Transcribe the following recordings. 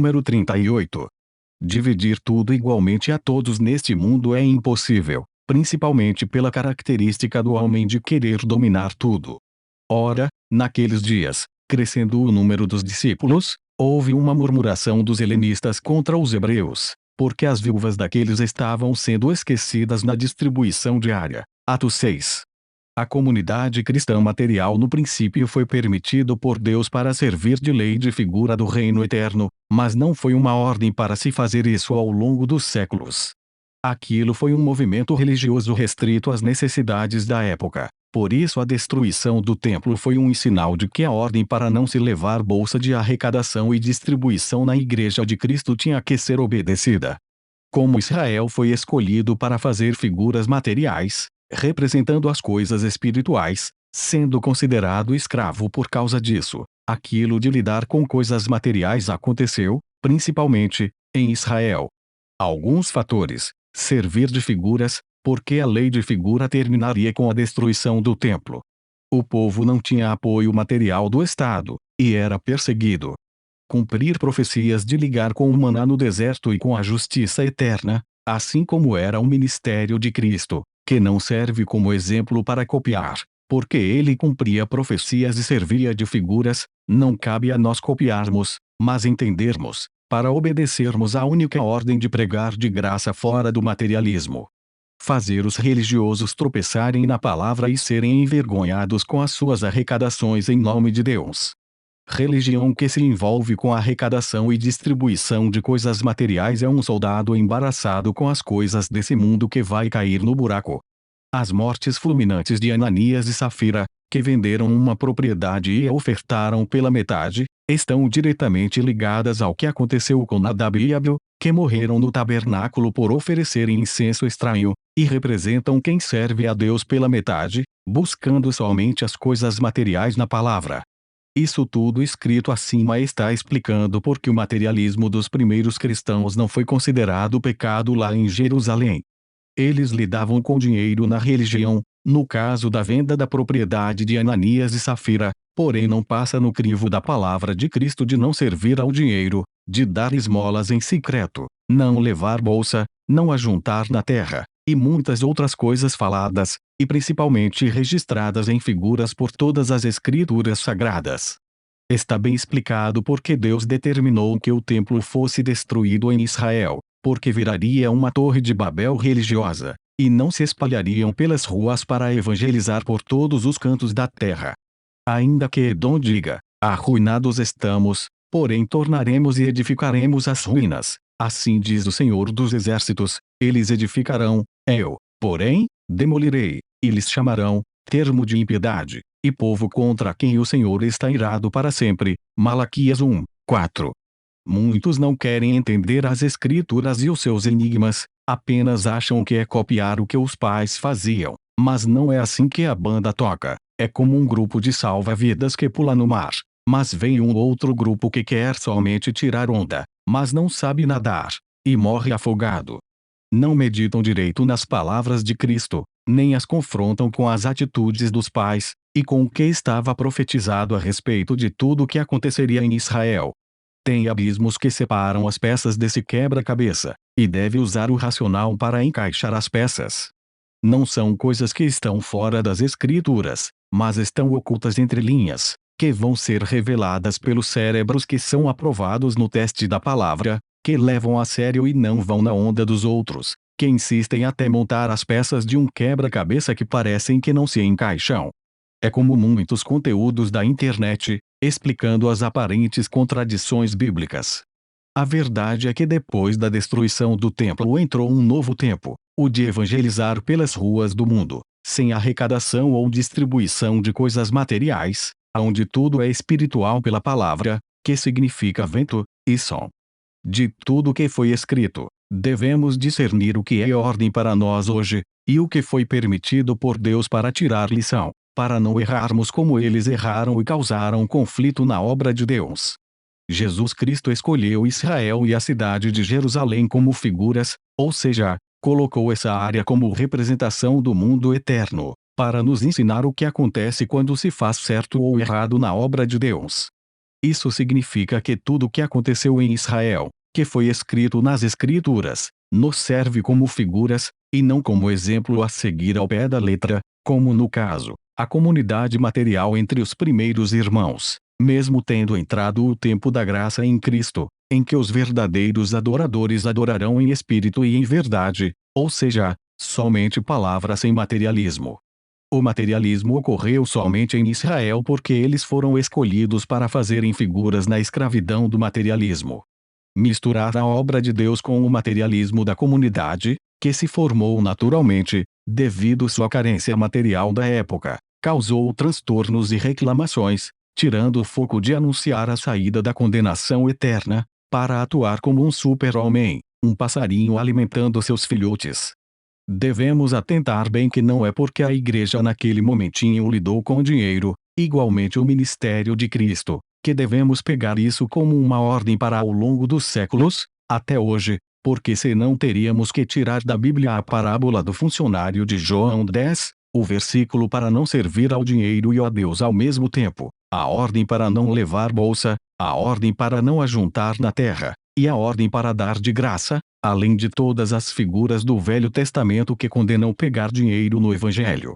número 38. Dividir tudo igualmente a todos neste mundo é impossível, principalmente pela característica do homem de querer dominar tudo. Ora, naqueles dias, crescendo o número dos discípulos, houve uma murmuração dos helenistas contra os hebreus, porque as viúvas daqueles estavam sendo esquecidas na distribuição diária. Atos 6. A comunidade cristã material no princípio foi permitido por Deus para servir de lei de figura do reino eterno, mas não foi uma ordem para se fazer isso ao longo dos séculos. Aquilo foi um movimento religioso restrito às necessidades da época. Por isso a destruição do templo foi um sinal de que a ordem para não se levar bolsa de arrecadação e distribuição na Igreja de Cristo tinha que ser obedecida. Como Israel foi escolhido para fazer figuras materiais, representando as coisas espirituais, sendo considerado escravo por causa disso, aquilo de lidar com coisas materiais aconteceu, principalmente, em Israel. Alguns fatores: servir de figuras, porque a lei de figura terminaria com a destruição do templo. O povo não tinha apoio material do Estado, e era perseguido. Cumprir profecias de ligar com o maná no deserto e com a justiça eterna, assim como era o ministério de Cristo, que não serve como exemplo para copiar, porque ele cumpria profecias e servia de figuras, não cabe a nós copiarmos, mas entendermos, para obedecermos à única ordem de pregar de graça fora do materialismo. Fazer os religiosos tropeçarem na palavra e serem envergonhados com as suas arrecadações em nome de Deus. Religião que se envolve com a arrecadação e distribuição de coisas materiais é um soldado embaraçado com as coisas desse mundo que vai cair no buraco. As mortes fulminantes de Ananias e Safira, que venderam uma propriedade e a ofertaram pela metade, estão diretamente ligadas ao que aconteceu com Nadab e Abiú, que morreram no tabernáculo por oferecerem incenso estranho, e representam quem serve a Deus pela metade, buscando somente as coisas materiais na palavra. Isso tudo escrito acima está explicando por que o materialismo dos primeiros cristãos não foi considerado pecado lá em Jerusalém. Eles lidavam com dinheiro na religião, no caso da venda da propriedade de Ananias e Safira, porém não passa no crivo da palavra de Cristo de não servir ao dinheiro, de dar esmolas em secreto, não levar bolsa, não ajuntar na terra, e muitas outras coisas faladas, e principalmente registradas em figuras por todas as escrituras sagradas. Está bem explicado porque Deus determinou que o templo fosse destruído em Israel, porque viraria uma torre de Babel religiosa, e não se espalhariam pelas ruas para evangelizar por todos os cantos da terra. Ainda que Edom diga: arruinados estamos, porém tornaremos e edificaremos as ruínas, assim diz o Senhor dos Exércitos, eles edificarão, eu, porém, demolirei, e lhes chamarão termo de impiedade, e povo contra quem o Senhor está irado para sempre. Malaquias 1, 4. Muitos não querem entender as escrituras e os seus enigmas, apenas acham que é copiar o que os pais faziam, mas não é assim que a banda toca. É como um grupo de salva-vidas que pula no mar, mas vem um outro grupo que quer somente tirar onda, mas não sabe nadar, e morre afogado. Não meditam direito nas palavras de Cristo, nem as confrontam com as atitudes dos pais, e com o que estava profetizado a respeito de tudo o que aconteceria em Israel. Tem abismos que separam as peças desse quebra-cabeça, e deve usar o racional para encaixar as peças. Não são coisas que estão fora das escrituras, mas estão ocultas entre linhas, que vão ser reveladas pelos cérebros que são aprovados no teste da palavra, que levam a sério e não vão na onda dos outros, que insistem até montar as peças de um quebra-cabeça que parecem que não se encaixam. É como muitos conteúdos da internet, explicando as aparentes contradições bíblicas. A verdade é que depois da destruição do templo entrou um novo tempo, o de evangelizar pelas ruas do mundo, sem arrecadação ou distribuição de coisas materiais, onde tudo é espiritual pela palavra, que significa vento e som. De tudo que foi escrito, devemos discernir o que é ordem para nós hoje, e o que foi permitido por Deus para tirar lição, para não errarmos como eles erraram e causaram conflito na obra de Deus. Jesus Cristo escolheu Israel e a cidade de Jerusalém como figuras, ou seja, colocou essa área como representação do mundo eterno, para nos ensinar o que acontece quando se faz certo ou errado na obra de Deus. Isso significa que tudo o que aconteceu em Israel, que foi escrito nas Escrituras, nos serve como figuras, e não como exemplo a seguir ao pé da letra, como no caso, a comunidade material entre os primeiros irmãos, mesmo tendo entrado o tempo da graça em Cristo, em que os verdadeiros adoradores adorarão em espírito e em verdade, ou seja, somente palavras sem materialismo. O materialismo ocorreu somente em Israel porque eles foram escolhidos para fazerem figuras na escravidão do materialismo. Misturar a obra de Deus com o materialismo da comunidade, que se formou naturalmente, devido sua carência material da época, causou transtornos e reclamações, tirando o foco de anunciar a saída da condenação eterna, para atuar como um super-homem, um passarinho alimentando seus filhotes. Devemos atentar bem que não é porque a igreja naquele momentinho lidou com dinheiro, igualmente o ministério de Cristo, que devemos pegar isso como uma ordem para ao longo dos séculos, até hoje, porque senão teríamos que tirar da Bíblia a parábola do funcionário de João 10, o versículo para não servir ao dinheiro e a Deus ao mesmo tempo, a ordem para não levar bolsa, a ordem para não ajuntar na terra, e a ordem para dar de graça, além de todas as figuras do Velho Testamento que condenam pegar dinheiro no Evangelho.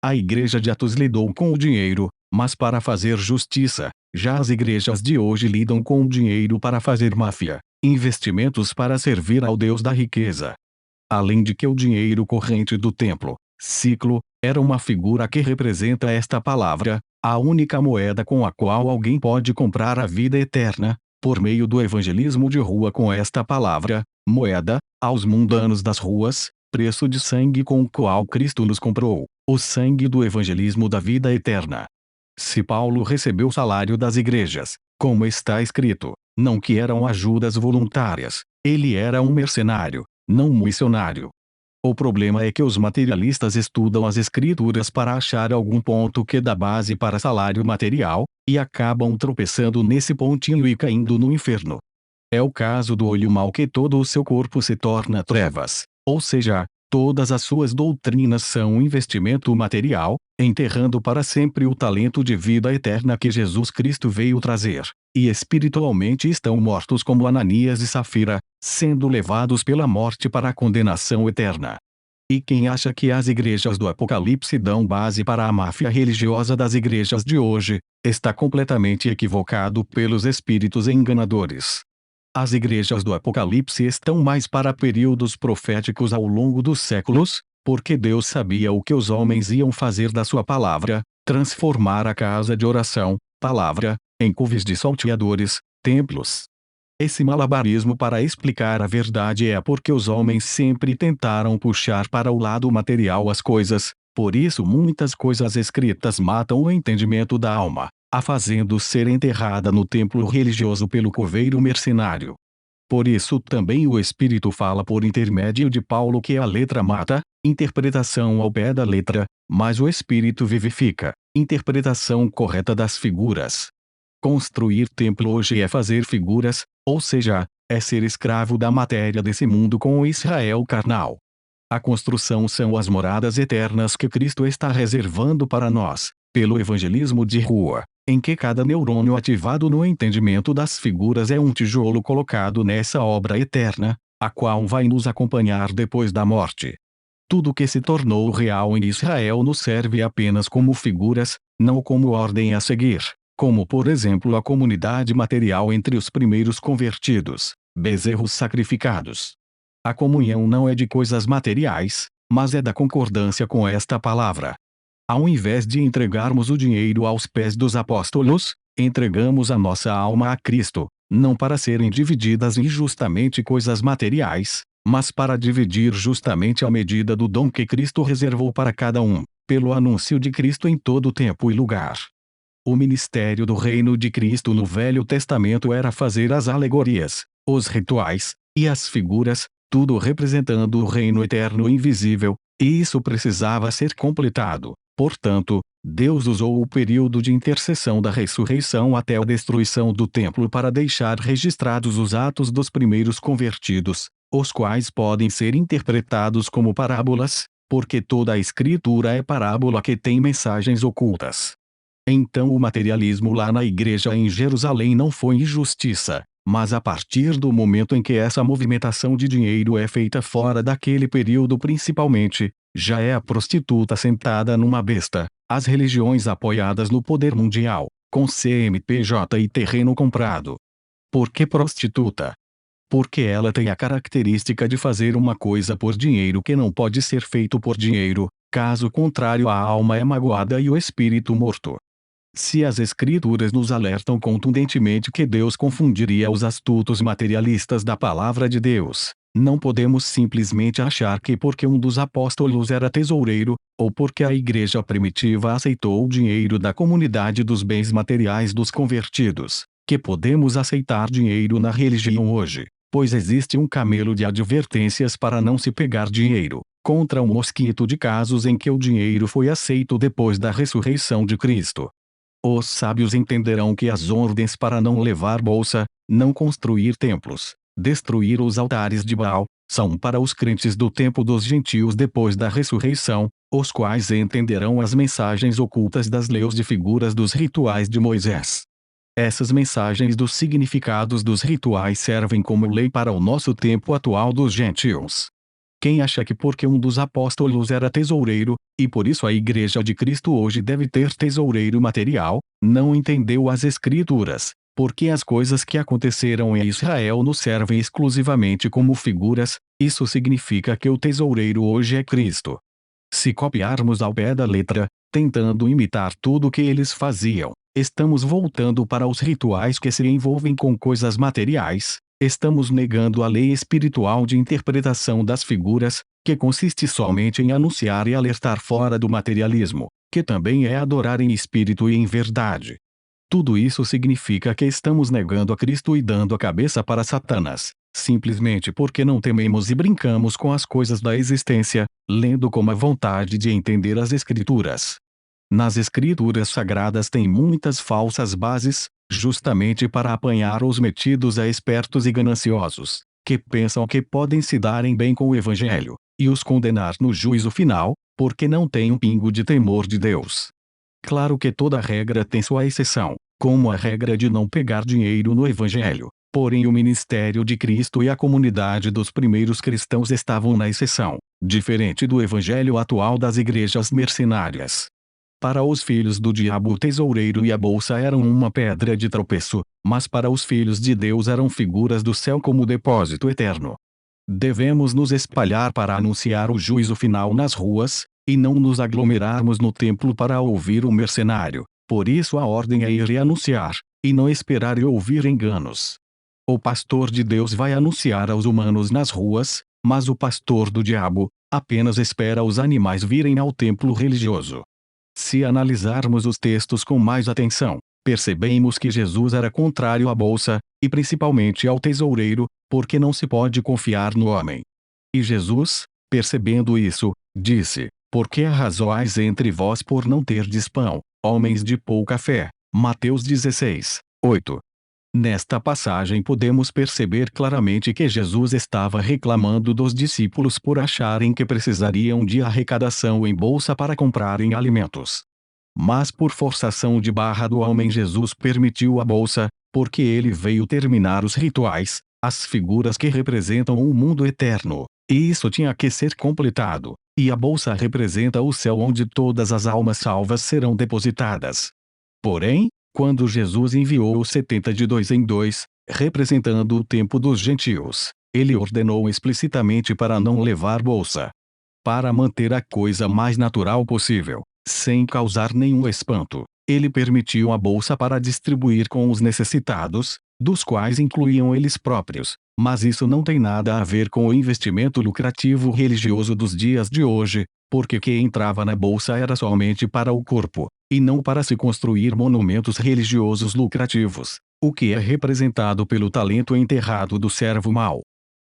A igreja de Atos lidou com o dinheiro, mas para fazer justiça. Já as igrejas de hoje lidam com o dinheiro para fazer máfia, investimentos para servir ao Deus da riqueza. Além de que o dinheiro corrente do templo, ciclo, era uma figura que representa esta palavra, a única moeda com a qual alguém pode comprar a vida eterna, por meio do evangelismo de rua com esta palavra, moeda, aos mundanos das ruas, preço de sangue com o qual Cristo nos comprou, o sangue do evangelismo da vida eterna. Se Paulo recebeu o salário das igrejas, como está escrito, não que eram ajudas voluntárias, ele era um mercenário, não um missionário. O problema é que os materialistas estudam as escrituras para achar algum ponto que dá base para salário material, e acabam tropeçando nesse pontinho e caindo no inferno. É o caso do olho mau que todo o seu corpo se torna trevas, ou seja, todas as suas doutrinas são um investimento material, enterrando para sempre o talento de vida eterna que Jesus Cristo veio trazer, e espiritualmente estão mortos como Ananias e Safira, sendo levados pela morte para a condenação eterna. E quem acha que as igrejas do Apocalipse dão base para a máfia religiosa das igrejas de hoje, está completamente equivocado pelos espíritos enganadores. As igrejas do Apocalipse estão mais para períodos proféticos ao longo dos séculos, porque Deus sabia o que os homens iam fazer da sua palavra, transformar a casa de oração, palavra, em coves de salteadores, templos. Esse malabarismo para explicar a verdade é porque os homens sempre tentaram puxar para o lado material as coisas, por isso muitas coisas escritas matam o entendimento da alma, a fazendo ser enterrada no templo religioso pelo coveiro mercenário. Por isso também o Espírito fala por intermédio de Paulo que a letra mata, interpretação ao pé da letra, mas o Espírito vivifica, interpretação correta das figuras. Construir templo hoje é fazer figuras, ou seja, é ser escravo da matéria desse mundo com o Israel carnal. A construção são as moradas eternas que Cristo está reservando para nós, pelo evangelismo de rua, em que cada neurônio ativado no entendimento das figuras é um tijolo colocado nessa obra eterna, a qual vai nos acompanhar depois da morte. Tudo que se tornou real em Israel nos serve apenas como figuras, não como ordem a seguir, como por exemplo a comunidade material entre os primeiros convertidos, bezerros sacrificados. A comunhão não é de coisas materiais, mas é da concordância com esta palavra. Ao invés de entregarmos o dinheiro aos pés dos apóstolos, entregamos a nossa alma a Cristo, não para serem divididas injustamente coisas materiais, mas para dividir justamente a medida do dom que Cristo reservou para cada um, pelo anúncio de Cristo em todo tempo e lugar. O ministério do reino de Cristo no Velho Testamento era fazer as alegorias, os rituais, e as figuras, tudo representando o reino eterno e invisível, e isso precisava ser completado. Portanto, Deus usou o período de intercessão da ressurreição até a destruição do templo para deixar registrados os atos dos primeiros convertidos, os quais podem ser interpretados como parábolas, porque toda a Escritura é parábola que tem mensagens ocultas. Então o materialismo lá na igreja em Jerusalém não foi injustiça, mas a partir do momento em que essa movimentação de dinheiro é feita fora daquele período principalmente, já é a prostituta sentada numa besta, as religiões apoiadas no poder mundial, com CNPJ e terreno comprado. Por que prostituta? Porque ela tem a característica de fazer uma coisa por dinheiro que não pode ser feito por dinheiro, caso contrário a alma é magoada e o espírito morto. Se as Escrituras nos alertam contundentemente que Deus confundiria os astutos materialistas da palavra de Deus, não podemos simplesmente achar que porque um dos apóstolos era tesoureiro, ou porque a igreja primitiva aceitou o dinheiro da comunidade dos bens materiais dos convertidos, que podemos aceitar dinheiro na religião hoje, pois existe um camelo de advertências para não se pegar dinheiro, contra um mosquito de casos em que o dinheiro foi aceito depois da ressurreição de Cristo. Os sábios entenderão que as ordens para não levar bolsa, não construir templos, destruir os altares de Baal, são para os crentes do tempo dos gentios depois da ressurreição, os quais entenderão as mensagens ocultas das leis de figuras dos rituais de Moisés. Essas mensagens dos significados dos rituais servem como lei para o nosso tempo atual dos gentios. Quem acha que porque um dos apóstolos era tesoureiro, e por isso a Igreja de Cristo hoje deve ter tesoureiro material, não entendeu as Escrituras, porque as coisas que aconteceram em Israel nos servem exclusivamente como figuras, isso significa que o tesoureiro hoje é Cristo. Se copiarmos ao pé da letra, tentando imitar tudo o que eles faziam, estamos voltando para os rituais que se envolvem com coisas materiais. Estamos negando a lei espiritual de interpretação das figuras, que consiste somente em anunciar e alertar fora do materialismo, que também é adorar em espírito e em verdade. Tudo isso significa que estamos negando a Cristo e dando a cabeça para Satanás, simplesmente porque não tememos e brincamos com as coisas da existência, lendo com a vontade de entender as Escrituras. Nas Escrituras sagradas tem muitas falsas bases, justamente para apanhar os metidos a espertos e gananciosos, que pensam que podem se darem bem com o Evangelho, e os condenar no juízo final, porque não têm um pingo de temor de Deus. Claro que toda regra tem sua exceção, como a regra de não pegar dinheiro no Evangelho, porém o ministério de Cristo e a comunidade dos primeiros cristãos estavam na exceção, diferente do Evangelho atual das igrejas mercenárias. Para os filhos do diabo o tesoureiro e a bolsa eram uma pedra de tropeço, mas para os filhos de Deus eram figuras do céu como depósito eterno. Devemos nos espalhar para anunciar o juízo final nas ruas, e não nos aglomerarmos no templo para ouvir o mercenário. Por isso a ordem é ir e anunciar, e não esperar e ouvir enganos. O pastor de Deus vai anunciar aos humanos nas ruas, mas o pastor do diabo apenas espera os animais virem ao templo religioso. Se analisarmos os textos com mais atenção, percebemos que Jesus era contrário à bolsa, e principalmente ao tesoureiro, porque não se pode confiar no homem. E Jesus, percebendo isso, disse: Por que arrazoais entre vós por não terdes pão, homens de pouca fé? Mateus 16, 8. Nesta passagem podemos perceber claramente que Jesus estava reclamando dos discípulos por acharem que precisariam de arrecadação em bolsa para comprarem alimentos. Mas por forçação de barra do homem Jesus permitiu a bolsa, porque ele veio terminar os rituais, as figuras que representam o mundo eterno, e isso tinha que ser completado, e a bolsa representa o céu onde todas as almas salvas serão depositadas. Porém, quando Jesus enviou os 70 de dois em dois, representando o tempo dos gentios, ele ordenou explicitamente para não levar bolsa. Para manter a coisa mais natural possível, sem causar nenhum espanto, ele permitiu a bolsa para distribuir com os necessitados, dos quais incluíam eles próprios, mas isso não tem nada a ver com o investimento lucrativo religioso dos dias de hoje, porque o que entrava na bolsa era somente para o corpo, e não para se construir monumentos religiosos lucrativos, o que é representado pelo talento enterrado do servo mau.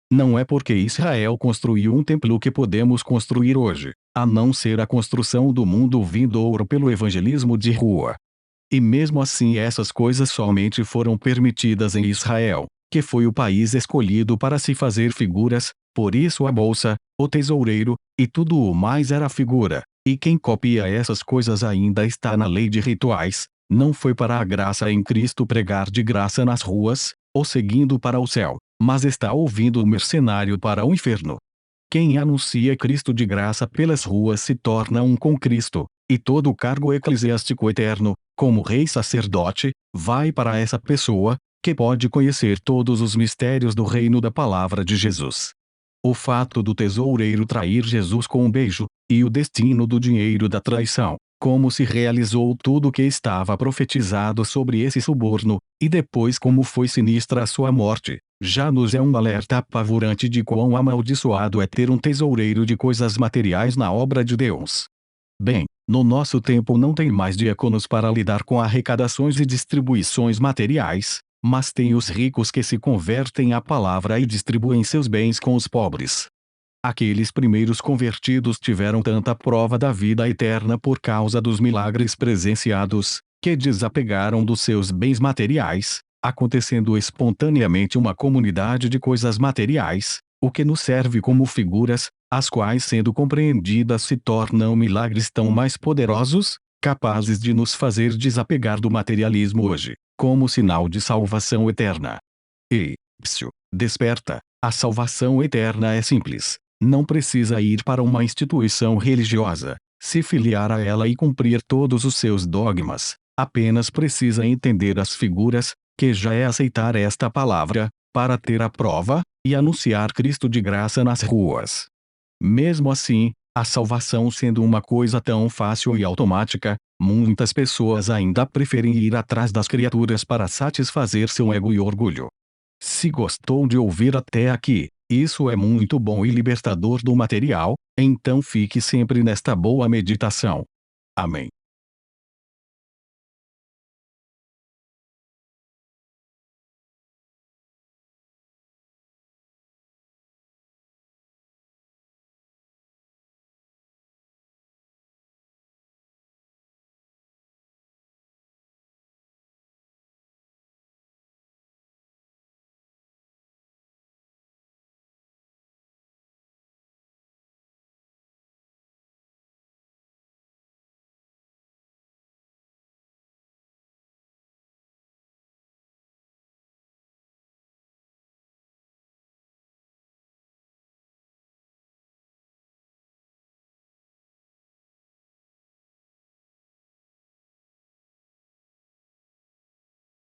Não é porque Israel construiu um templo que podemos construir hoje, a não ser a construção do mundo vindouro pelo evangelismo de rua. E mesmo assim essas coisas somente foram permitidas em Israel, que foi o país escolhido para se fazer figuras, por isso a bolsa, o tesoureiro, e tudo o mais era figura, E quem copia essas coisas ainda está na lei de rituais, não foi para a graça em Cristo pregar de graça nas ruas, ou seguindo para o céu, mas está ouvindo o mercenário para o inferno. Quem anuncia Cristo de graça pelas ruas se torna um com Cristo, e todo o cargo eclesiástico eterno, como rei sacerdote, vai para essa pessoa, que pode conhecer todos os mistérios do reino da palavra de Jesus. O fato do tesoureiro trair Jesus com um beijo, e o destino do dinheiro da traição, como se realizou tudo o que estava profetizado sobre esse suborno, e depois como foi sinistra a sua morte, já nos é um alerta apavorante de quão amaldiçoado é ter um tesoureiro de coisas materiais na obra de Deus. Bem, no nosso tempo não tem mais diáconos para lidar com arrecadações e distribuições materiais, mas tem os ricos que se convertem à palavra e distribuem seus bens com os pobres. Aqueles primeiros convertidos tiveram tanta prova da vida eterna por causa dos milagres presenciados, que desapegaram dos seus bens materiais, acontecendo espontaneamente uma comunidade de coisas materiais, o que nos serve como figuras, as quais sendo compreendidas se tornam milagres tão mais poderosos, capazes de nos fazer desapegar do materialismo hoje, como sinal de salvação eterna. E, psiu, desperta, a salvação eterna é simples. Não precisa ir para uma instituição religiosa, se filiar a ela e cumprir todos os seus dogmas, apenas precisa entender as figuras, que já é aceitar esta palavra, para ter a prova, e anunciar Cristo de graça nas ruas. Mesmo assim, a salvação sendo uma coisa tão fácil e automática, muitas pessoas ainda preferem ir atrás das criaturas para satisfazer seu ego e orgulho. Se gostou de ouvir até aqui, isso é muito bom e libertador do material, então fique sempre nesta boa meditação. Amém.